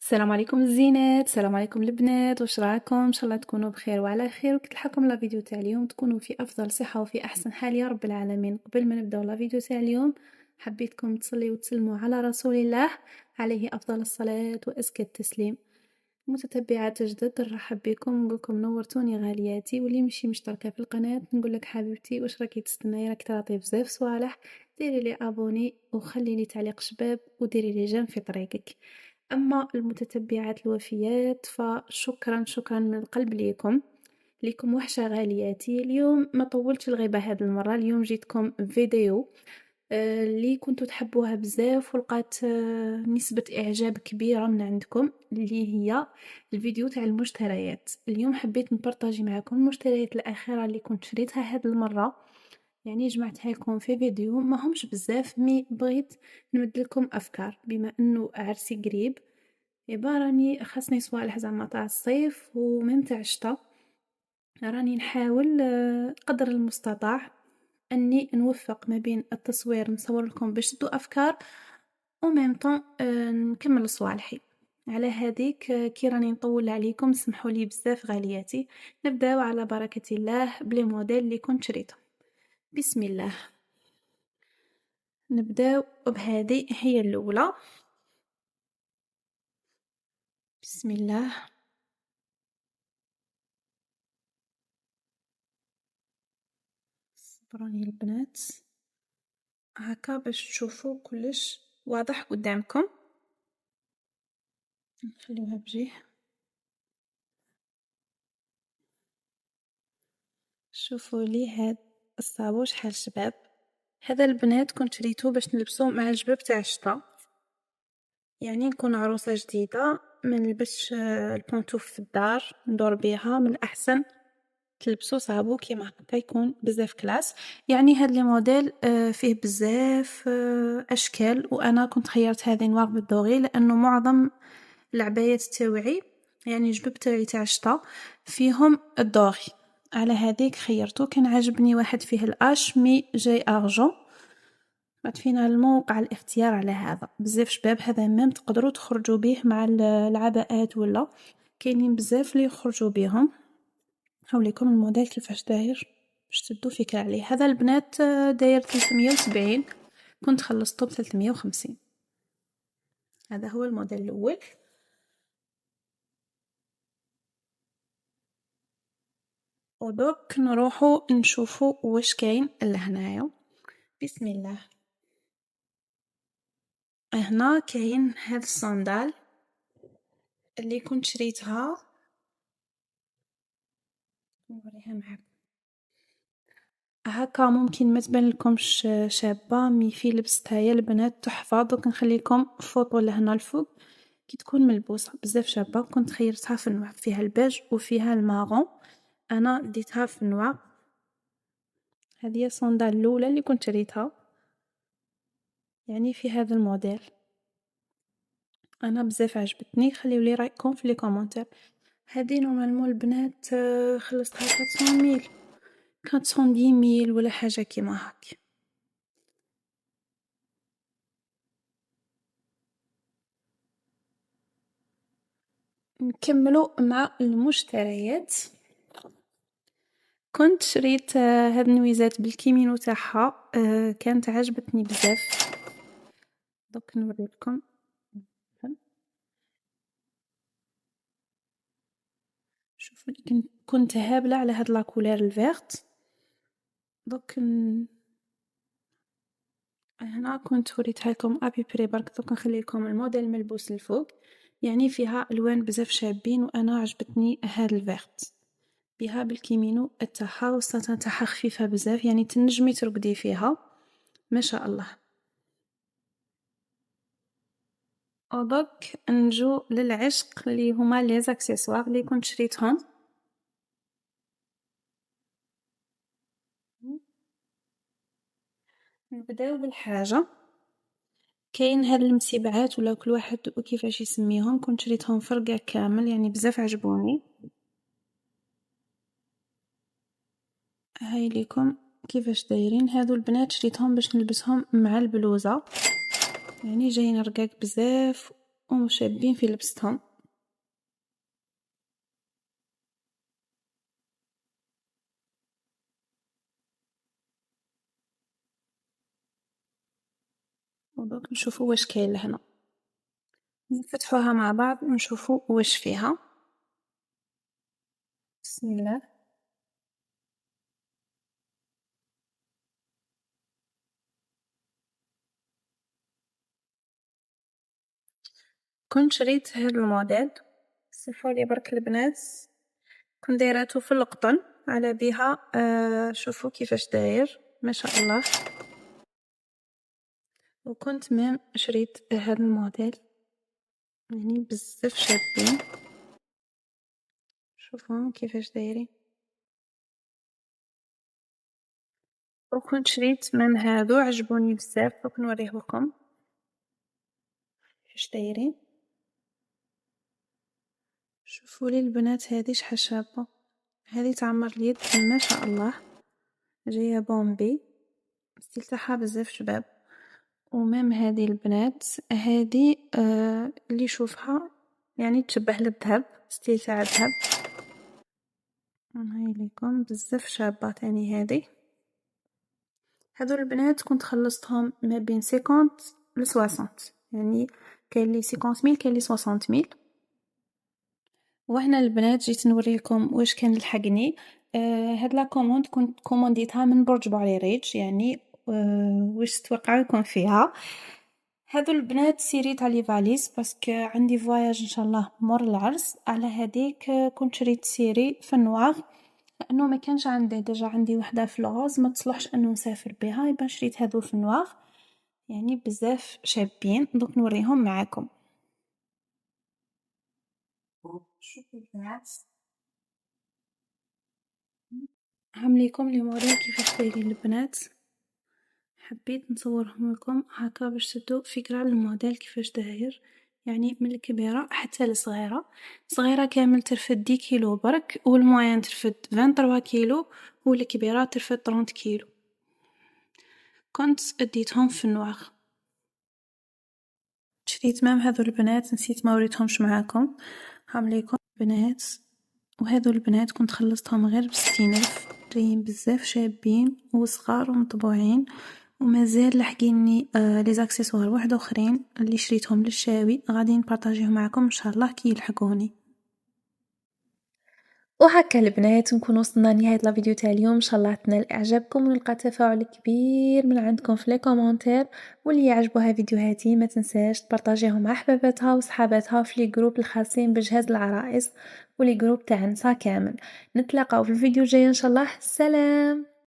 السلام عليكم الزينات، السلام عليكم البنات، واش راكم؟ ان شاء الله تكونوا بخير وعلى خير، وكي تلحقكم لا فيديو تاع اليوم تكونوا في افضل صحه وفي احسن حال يا رب العالمين. قبل ما نبداو لا فيديو تاع اليوم حبيتكم تصليوا وتسلموا على رسول الله عليه افضل الصلاه وازكى التسليم. متتبعات جدد نرحب بكم، نقولكم نورتوني غالياتي، واللي مشي مشتركه في القناه نقولك حبيبتي واش راكي تستناي، راك تعطي بزاف صوالح. ديري لي ابوني وخلي لي تعليق شباب وديري لي جيم في طريقك. أما المتتبعات الوفيات فشكرا شكرا من القلب ليكم وحشة غالياتي. اليوم ما طولتش الغيبة هذه المرة، اليوم جيتكم فيديو اللي كنتوا تحبوها بزاف ولقات نسبة إعجاب كبيرة من عندكم، اللي هي الفيديو تاع المشتريات. اليوم حبيت نبارطاجي معكم المشتريات الأخيرة اللي كنت شريتها هذه المرة، يعني جمعتها لكم في فيديو ما همش بزاف، مي بغيت نمد لكم أفكار بما أنه عرسي قريب. يبا راني خاصني صوالح زعما تاع الصيف ومن تاع الشتا، راني نحاول قدر المستطاع اني نوفق ما بين التصوير نصور لكم باش تدو افكار وميم طون نكمل صوالحي. على هذيك كي راني نطول عليكم سمحوا لي بزاف غالياتي. نبداو على بركة الله بلي موديل اللي كنت شريتهم. بسم الله، نبداو بهذه هي الاولى. بسم الله، صبروني البنات هكا باش تشوفوا كلش واضح قدامكم. نخليوها بجيه. شوفوا لي هاد الصابو شحال شباب. هذا البنات كنت شريته باش نلبسه مع الجباب تاع الشتا، يعني نكون عروسة جديدة ما نلبسش البونتوف في الدار ندور بيها، من الأحسن تلبسو صابو كيما هكا يكون بزاف كلاس. يعني هاد لي موديل فيه بزاف اشكال، وانا كنت خيرت هذه نوار بالدوغي لانه معظم العبايات تاوعي يعني الجباب تاعي تاع الشتا فيهم الدوغي، على هذيك خيرته. كان عجبني واحد فيه الاش مي جاي ارجون، بعد فينالمون وقع الاختيار على هذا. بزاف شباب هذا ميم تقدروا تخرجوا به مع العباءات، ولا كاينين بزاف اللي يخرجوا بهم. هاوليكم الموديل كيفاش داير باش تدو فكرة عليه. هذا البنات داير 370، كنت خلصته ب 350. هذا هو الموديل الاول. ودوك نروحو نشوفو واش كاين لهنايا. بسم الله، هنا كاين هذا الصندال اللي كنت شريتها، نوريها معاكم هكا. ممكن ما تبان لكمش شابه، مي في لبستها يا البنات تحفه. دوك نخليكم فوطو لهنا الفوق كي تكون ملبوسه بزاف شابه. كنت خيرتها في النوع، فيها البيج وفيها المارون، انا ديتها في النوع. هذه هي الصندال الاولى اللي كنت شريتها، يعني في هذا الموديل انا بزاف عجبتني. خليو لي رايكم في لي كومونتير. هذه نورمالمون البنات خلصتها 400 ميل 410 ميل ولا حاجه كيما هاك. نكملوا مع المشتريات. كنت شريت هاد النويزات بالكيمينو تاعها، كانت عجبتني بزاف. دوك نوريلكم. شوفوا كنت هابله على هاد لاكولير الفيرت. دوك هنا كنت وريتها لكم ابي بري، برك دوك نخلي لكم الموديل ملبوس الفوق. يعني فيها الوان بزاف شابين، وانا عجبتني هاد الفيرت بها بالكيمينو تاعها، والساتان تاعها خفيفه بزاف، يعني تنجمي ترقدي فيها ما شاء الله. ودوك نجو للعشق اللي هما لي زاكسيسوار اللي كنت شريتهم. نبداو بالحاجه، كاين هاد المسيبعات ولا كل واحد وكيفاش يسميهم، كنت شريتهم فرقع كامل يعني بزاف عجبوني. هاي ليكم كيفاش دايرين. هادو البنات شريتهم باش نلبسهم مع البلوزه، يعني جايين رقاق بزاف وشابين في لبستهم. ودوك نشوفو واش كاين لهنا، نفتحوها مع بعض ونشوفو واش فيها. بسم الله. كنت شريت هاد الموديل، سمحولي برك البنات، كنت دايراتو في القطن على بها. شوفوا كيفاش داير ما شاء الله. وكنت ميم شريت هاد الموديل، يعني بزاف شابين. شوفوهم كيفاش دايرين. وكنت شريت من هادو عجبوني بزاف، دوك نوريهلكم كيفاش دايرين. شوفوا لي البنات هذه شحال شابه، هذه تعمر اليد ما شاء الله، جايه بومبي، ستيل تاعها بزاف شباب. ومام هذه البنات هذه اللي يشوفها يعني تشبه للذهب، ستيل تاع الذهب. هاي ليكم بزاف شابه تاني هذه. هذو البنات كنت خلصتهم ما بين 50 ل 60، يعني كاين لي 50 ميل كاين لي 60 ميل. وهنا البنات جيت نوريكم واش كان لحقني. هاد لا كوموند كنت كومونديتها من برج بوعريريج، يعني واش تتوقعوا يكون فيها. هادو البنات سيري تاع لي فاليز باسكو عندي فواياج ان شاء الله مور العرس، على هذيك كنت شريت سيري في النواغ، لانه ما كانش عندي ديجا، عندي وحده في الغوز ما تصلحش انه نسافر بها، يبقى شريت هادو في النواغ، يعني بزاف شابين. دوك نوريهم معاكم. شوفوا البنات، هعمليكم لي موريل كيفاش دايرين البنات، حبيت نصورهم لكم هكا باش تدو فكرة على الموديل كيفاش داير، يعني من الكبيرة حتى الصغيرة. صغيرة كامل ترفد 10 كيلو برك، والموين ترفد 23 كيلو، والكبيرة ترفد 30 كيلو. كنت اديتهم في النواغ. شريت مام هذو البنات، نسيت ما وريتهمش معاكم، هعمليكم بنات. وهذو البنات كنت خلصتهم غير ب60 ألف، جايين بزاف شابين وصغار ومطبوعين، ومازال لحقيني لي زاكسيسوار واحد اخرين اللي شريتهم للشاوي، غادي نبارطاجيهم معكم ان شاء الله كي يلحقوني. وهكا البنات نكون وصلنا لنهاية لا فيديو تاع اليوم، ان شاء الله تنال اعجابكم ونلقى تفاعل كبير من عندكم في لي كومونتير. واللي يعجبوها فيديوهاتي ما تنساش تبارطاجيهم مع حباباتها وصحاباتها في لي جروب الخاصين بجهاز العرائس ولي جروب تاع النساء كامل. نتلاقاو في الفيديو الجاي ان شاء الله. سلام.